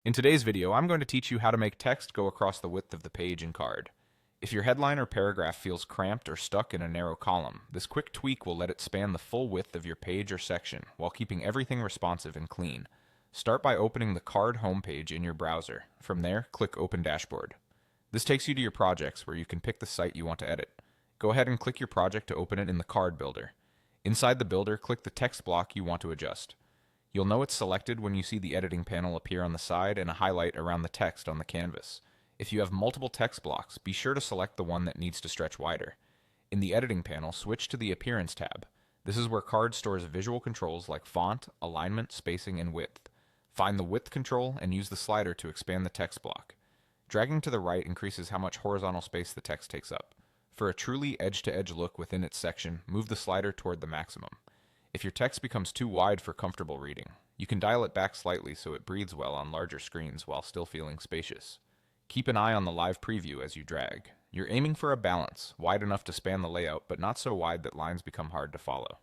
In today's video, I'm going to teach you how to make text go across the width of the page in Card. If your headline or paragraph feels cramped or stuck in a narrow column, this quick tweak will let it span the full width of your page or section while keeping everything responsive and clean. Start by opening the Card homepage in your browser. From there, click Open Dashboard. This takes you to your projects where you can pick the site you want to edit. Go ahead and click your project to open it in the Card Builder. Inside the builder, click the text block you want to adjust. You'll know it's selected when you see the editing panel appear on the side and a highlight around the text on the canvas. If you have multiple text blocks, be sure to select the one that needs to stretch wider. In the editing panel, switch to the Appearance tab. This is where Card stores visual controls like font, alignment, spacing, and width. Find the width control and use the slider to expand the text block. Dragging to the right increases how much horizontal space the text takes up. For a truly edge-to-edge look within its section, move the slider toward the maximum. If your text becomes too wide for comfortable reading, you can dial it back slightly so it breathes well on larger screens while still feeling spacious. Keep an eye on the live preview as you drag. You're aiming for a balance, wide enough to span the layout but not so wide that lines become hard to follow.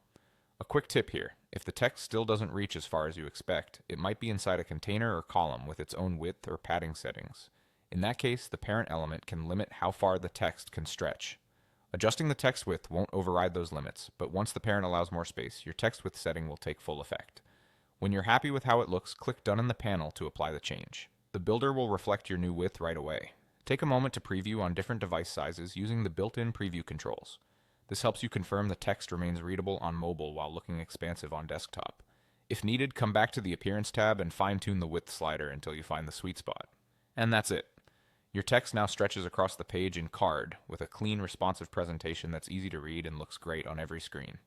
A quick tip here, if the text still doesn't reach as far as you expect, it might be inside a container or column with its own width or padding settings. In that case, the parent element can limit how far the text can stretch. Adjusting the text width won't override those limits, but once the parent allows more space, your text width setting will take full effect. When you're happy with how it looks, click Done in the panel to apply the change. The builder will reflect your new width right away. Take a moment to preview on different device sizes using the built-in preview controls. This helps you confirm the text remains readable on mobile while looking expansive on desktop. If needed, come back to the Appearance tab and fine-tune the width slider until you find the sweet spot. And that's it. Your text now stretches across the page in Card with a clean, responsive presentation that's easy to read and looks great on every screen.